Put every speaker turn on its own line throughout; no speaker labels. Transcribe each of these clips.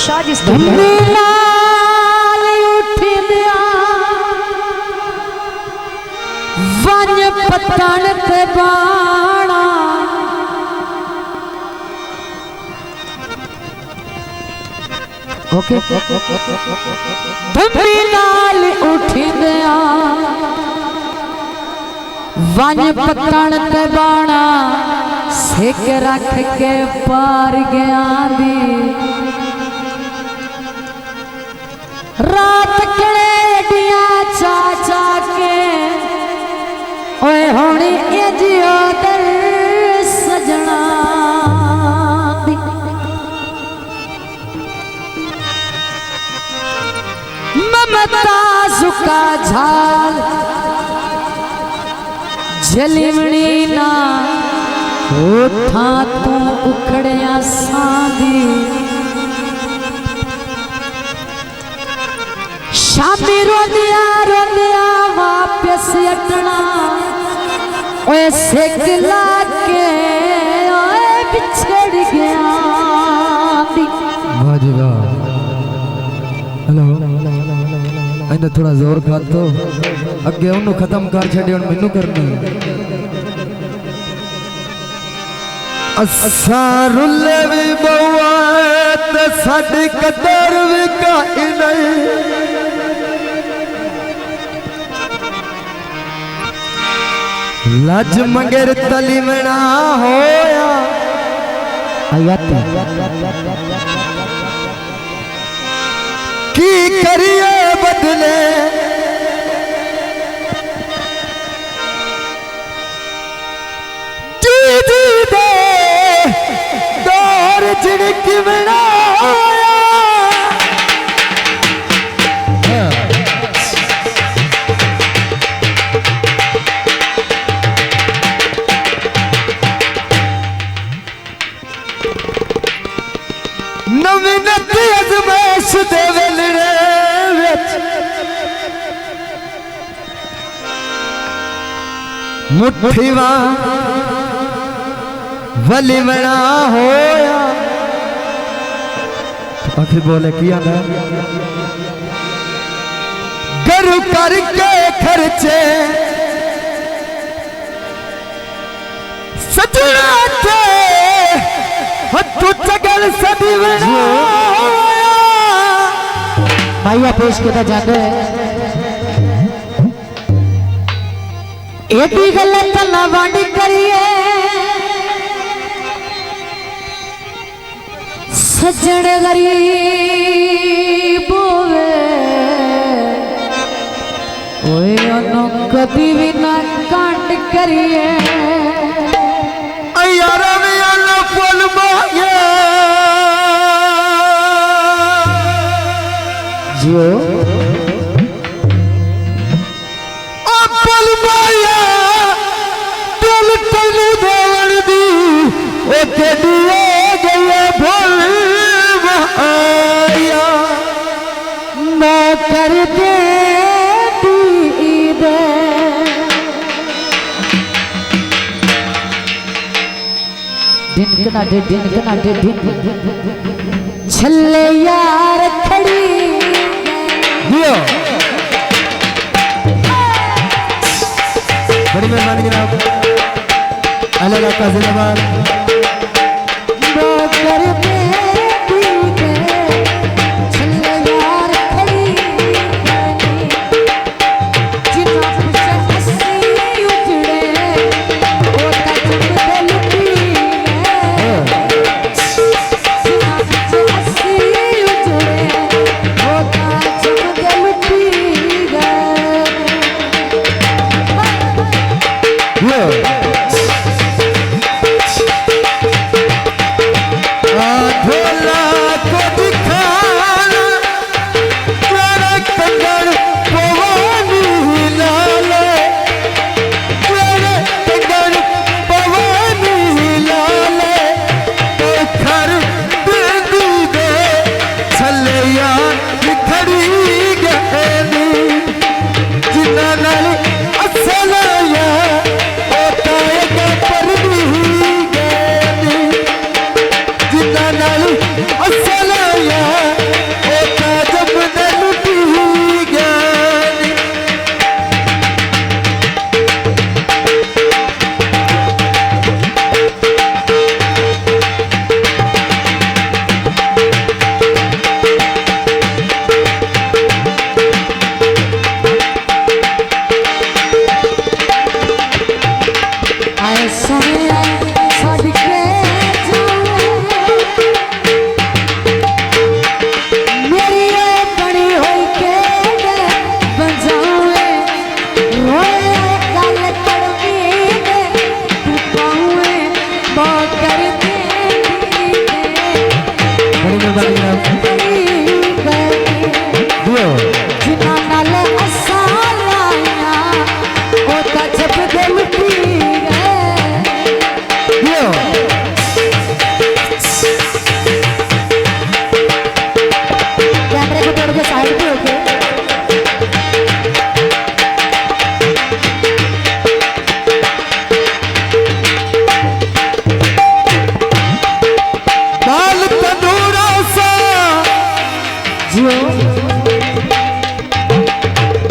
साजिश
लाल उठी दिया वन पतन ते बाणा ओके धुंधी लाल उठी दिया वन पतन ते बाणा सेक रख के पार गया दी रात कड़े अडिया चाचा के ओए होनी जियो दर सजना दी ममता सुका झाल झलिमणी ना उठा तू उखड़िया सांदी शामी रोंदिया रोंदिया वापस अटना ओए सिकला के ओए बिछड़ गया
वाजिबा हेलो इन्हें थोड़ा जोर खा तो अगे उन्होंने खत्म कर छड़े और मैनू करना असारुल्ले भी बउआ ते साडी कदर भी काई नहीं लज मंगेर तली में ना होया की करिए बदले दीदी दे दौर जिनक में ना होया नवीनत अजमेश दे वेलड़े विच मुट्ठी वली बना होया आखिर बोले किया ना गरु करके खर्चे सजना थे तू चगल सदी
भाइया पेश किया जाते एडी गलत ना वांडी करिए सज्जन गरीब होवे ओए अनो कभी भी ना कांड करिए
यारा में अल्लाह फल मांगे
जियो
फल माया दिल तलू देवन दी ओ तेडिए गए फल माया
ना कर दे दिन कना दे छल्ले यार खड़ी
दियो बड़ी मेहरबानी जनाब अल्लाह का जिंदाबाद
कर दे छल्ले यार खड़ी जिना कुछ हंसी उजड़े होता चुप लुटी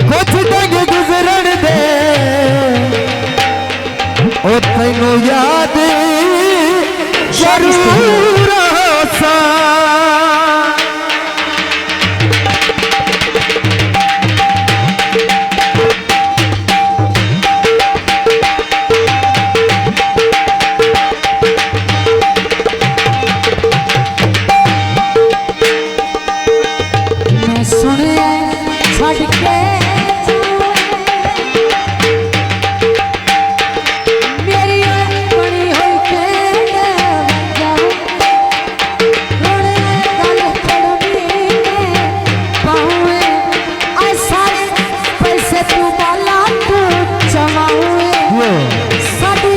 कुछ तंग गुजरण दे ओ तैनू याद जरूर सा
मैं सुने छड़ के मेरी बड़ी हुई के गल कड़वी पाऊए ऐसा पैसे तू बाला तू चमाऊए साड़ी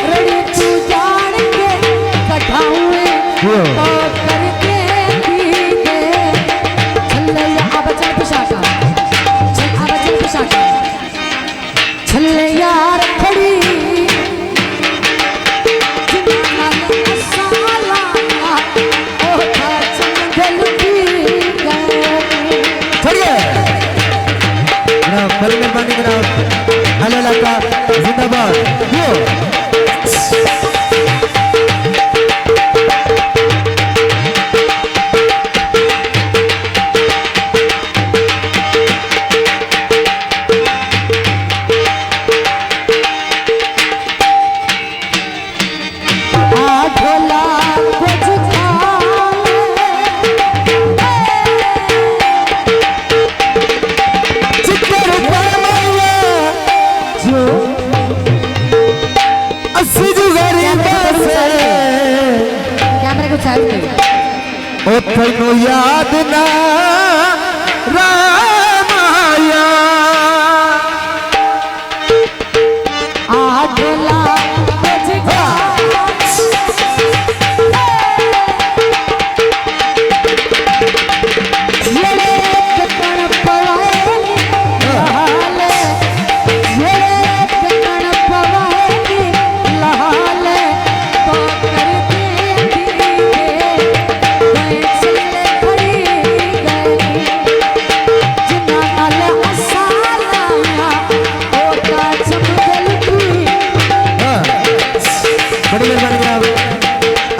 रड़ी तू जान के कठाऊए तो करके छल्ले यार खड़ी
बड़ी मेहरबानी जनाब अल्लाह का जिंदाबाद ओ तैनू याद ना रामाया
आठला
बड़ी मेहरबानी जनाब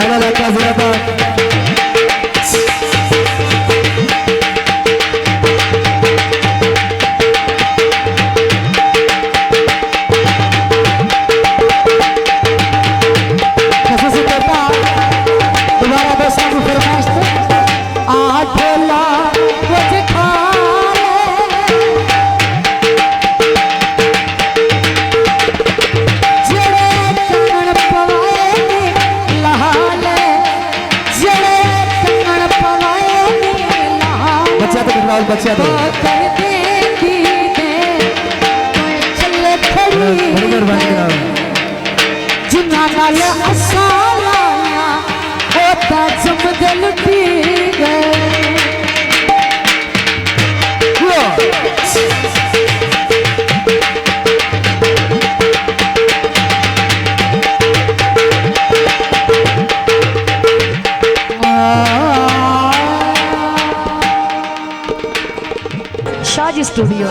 अल्लाह का जिंदाबाद
दोबारा दोस्तों को फरमाइश आठला कुछ खा
बच्चा तो बड़ी मेहरबानी
जिन्ना नाल असा लाया होता जमदे लुटी गए शाजी स्टूडियो।